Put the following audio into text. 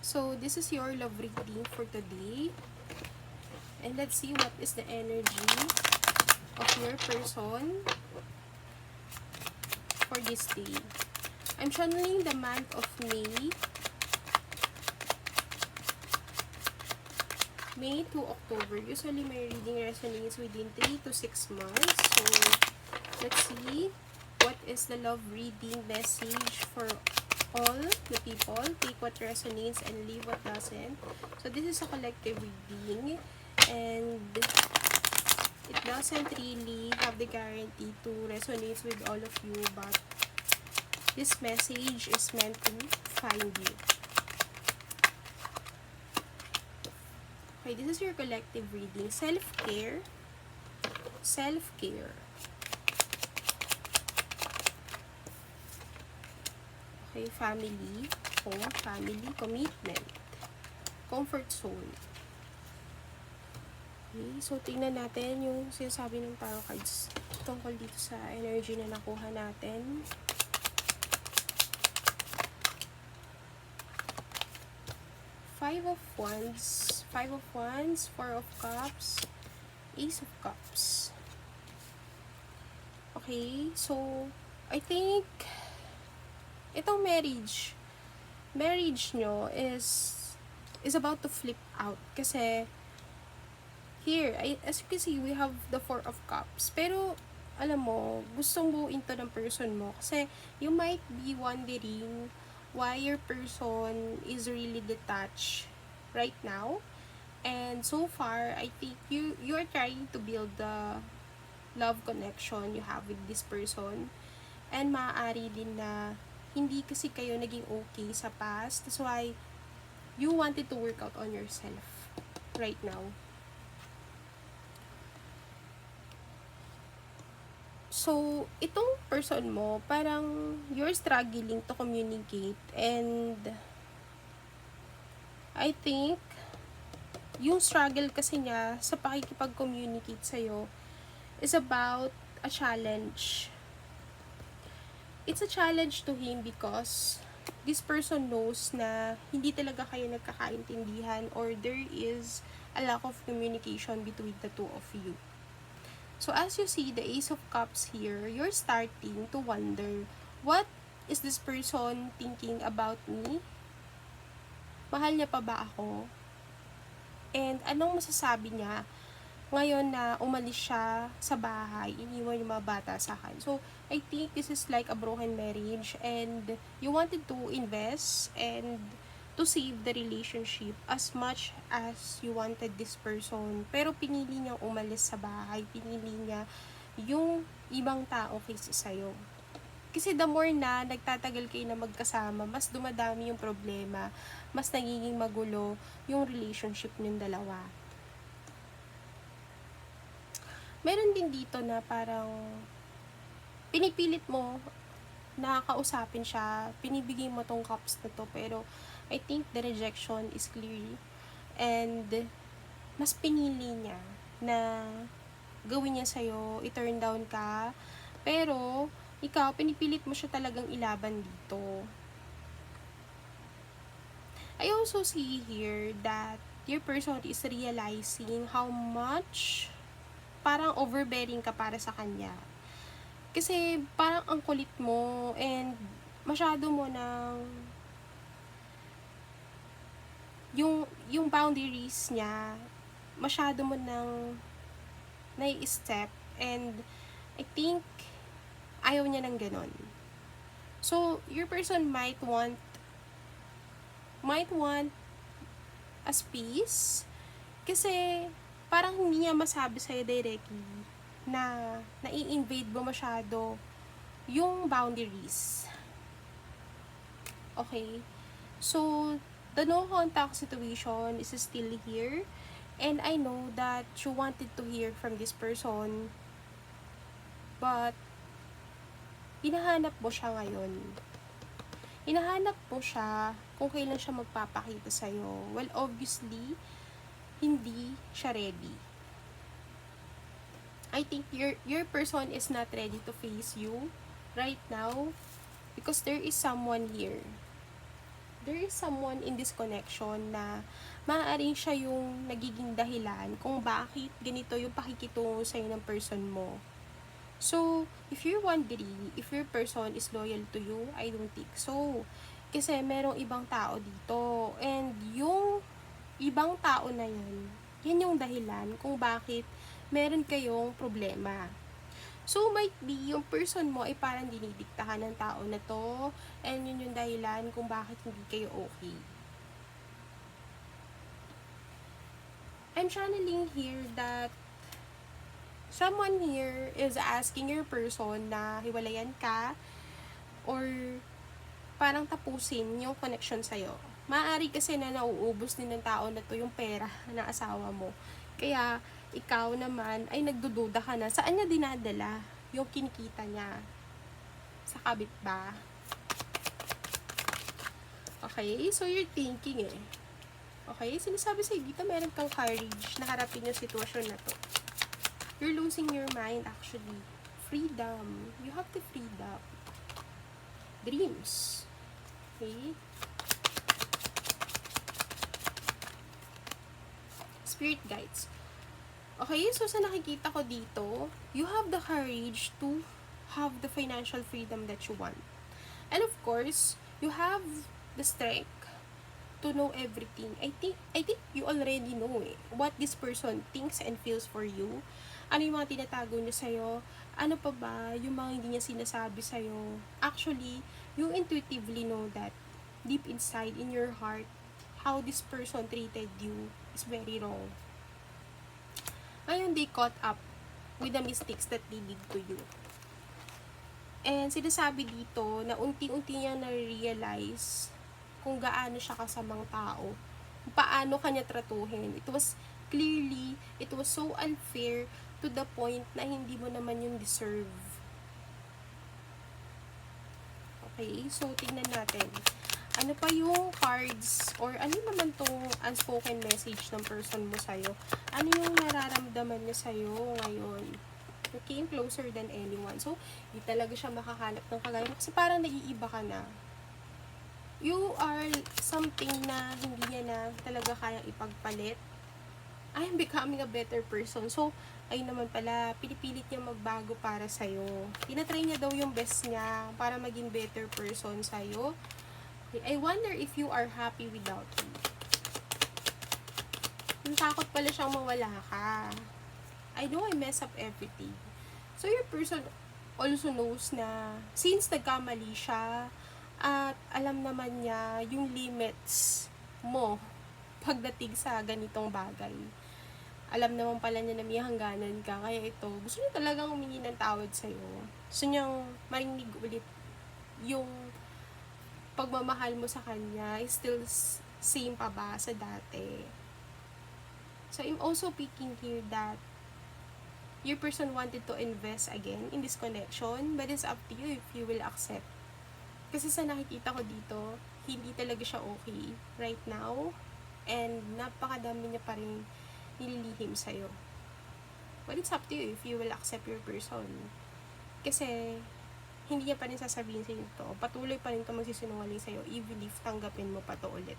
So, this is your love reading for today. And let's see what is the energy of your person for this day. I'm channeling the month of May to October. Usually, my reading resonates within 3 to 6 months. So, let's see what is the love reading message for all the people. Take what resonates and leave what doesn't. So, this is a collective reading. And it doesn't really have the guarantee to resonate with all of you, but this message is meant to find you. Okay, this is your collective reading. Self-care. Self-care. Okay, family. Home, family, commitment. Comfort zone. Okay, so tingnan natin yung sinasabi ng tarot cards tungkol dito sa energy na nakuha natin. Five of Wands, Four of Cups, Ace of Cups. Okay, so I think itong marriage nyo is about to flip out kasi here, as you can see, we have the Four of Cups. Pero alam mo, gustong buuin to ng person mo kasi you might be wondering why your person is really detached right now. And so far, I think you're trying to build the love connection you have with this person. And maaari din na hindi kasi kayo naging okay sa past. That's why you wanted to work out on yourself right now. So, itong person mo, parang you're struggling to communicate, and I think yung struggle kasi niya sa pakikipag-communicate sa'yo is about a challenge. It's a challenge to him because this person knows na hindi talaga kayo nagkakaintindihan or there is a lack of communication between the two of you. So, as you see the Ace of Cups here, you're starting to wonder, what is this person thinking about me? Mahal niya pa ba ako? And anong masasabi niya ngayon na umalis siya sa bahay, iniwan yung mga bata sa akin? So, I think this is like a broken marriage and you wanted to invest and to save the relationship as much as you wanted this person. Pero pinili niyang umalis sa bahay. Pinili niya yung ibang tao kaysa sa'yo. Kasi the more na nagtatagal kayo na magkasama, mas dumadami yung problema, mas nagiging magulo yung relationship ng dalawa. Meron din dito na parang pinipilit mo na kausapin siya, pinibigay mo tong cups na to, pero I think the rejection is clear and mas pinili niya na gawin niya sa'yo, i-turn down ka, pero ikaw, pinipilit mo siya talagang ilaban dito. I also see here that your person is realizing how much parang overbearing ka para sa kanya. Kasi parang ang kulit mo and masyado mo nang yung boundaries niya, masyado mo nang nai-step and I think ayaw niya ng ganon. So, your person might want a space kasi parang hindi niya masabi sa'yo directly na nai-invade mo masyado yung boundaries. Okay? So, the no contact situation is still here. And I know that you wanted to hear from this person. But, hinahanap mo siya ngayon. Hinahanap mo siya kung kailan siya magpapakita sa'yo. Well, obviously, hindi siya ready. I think your person is not ready to face you right now because there is someone here there is someone in this connection na maaaring siya yung nagiging dahilan kung bakit ganito yung pakikitungo sa'yo ng person mo. So, if you're wondering if your person is loyal to you, I don't think so. Kasi merong ibang tao dito. And yung ibang tao na yan yung dahilan kung bakit meron kayong problema. So, might be, yung person mo ay parang dinidiktahan ng tao na to, and yun yung dahilan kung bakit hindi kayo okay. I'm channeling here that someone here is asking your person na hiwalayan ka, or parang tapusin yung connection sa'yo. Maaari kasi na nauubos din ng tao na to yung pera ng asawa mo. Kaya, ikaw naman ay nagdududa ka na saan niya dinadala yung kinikita niya. Sa kabit ba? Okay, so you're thinking Okay, sinasabi sa'yo dito meron kang courage na harapin yung sitwasyon na to. You're losing your mind actually. Freedom. You have the freedom. Dreams. Okay? Spirit guides. Okay, so sa nakikita ko dito, you have the courage to have the financial freedom that you want. And of course, you have the strength to know everything. I think you already know what this person thinks and feels for you. Ano yung mga tinatago niya sa'yo? Ano pa ba yung mga hindi niya sinasabi sa'yo? Actually, you intuitively know that deep inside in your heart, how this person treated you is very wrong. Ngayon, they caught up with the mistakes that they did to you. And sinasabi dito na unti-unti niya na-realize kung gaano siya kasamang tao, kung paano kanya tratuhin. It was so unfair to the point na hindi mo naman yung deserve. Okay, so tingnan natin. Ano pa yung cards or ano naman tong unspoken message ng person mo sa'yo? Ano yung nararamdaman niya sa'yo ngayon? You came closer than anyone. So, di talaga siya makahanap ng kagaya kasi parang nag-iiba ka na. You are something na hindi niya na talaga kayang ipagpalit. I am becoming a better person. So, ayun naman pala, pinipilit niya magbago para sa'yo. Tinatry niya daw yung best niya para maging better person sa'yo. I wonder if you are happy without him. Takot pala siyang mawala ka. I know I mess up everything. So, your person also knows na since nagkamali siya at alam naman niya yung limits mo pagdating sa ganitong bagay. Alam naman pala niya na may hangganan ka. Kaya ito, gusto niya talagang humingi ng tawad sa'yo. Gusto niyang marinig ulit yung pagmamahal mo sa kanya is still same pa ba sa dati. So, I'm also picking here that your person wanted to invest again in this connection, but it's up to you if you will accept. Kasi sa nakikita ko dito, hindi talaga siya okay right now, and napakadami niya pa rin nililihim sa'yo. But it's up to you if you will accept your person. Kasi, hindi niya pa rin sasabihin sa'yo ito. Patuloy pa rin ito magsisinungaling sa'yo, even if tanggapin mo pa to ulit.